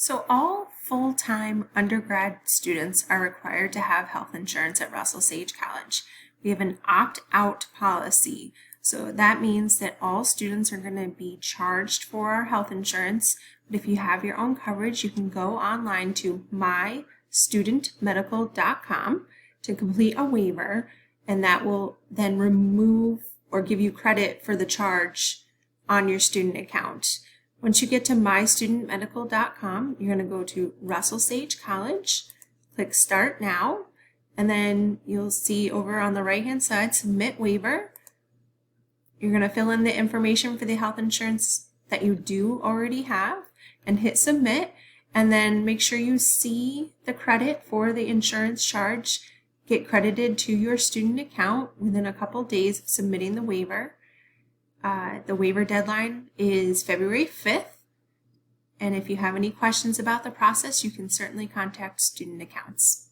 So all full-time undergrad students are required to have health insurance at Russell Sage College. We have an opt-out policy. So that means that all students are going to be charged for our health insurance. But if you have your own coverage, you can go online to mystudentmedical.com to complete a waiver, and that will then remove or give you credit for the charge on your student account. Once you get to mystudentmedical.com, you're going to go to Russell Sage College, click Start Now, and then you'll see over on the right-hand side, Submit Waiver. You're going to fill in the information for the health insurance that you do already have and hit Submit, and then make sure you see the credit for the insurance charge get credited to your student account within a couple days of submitting the waiver. The waiver deadline is February 5th, and if you have any questions about the process, you can certainly contact Student Accounts.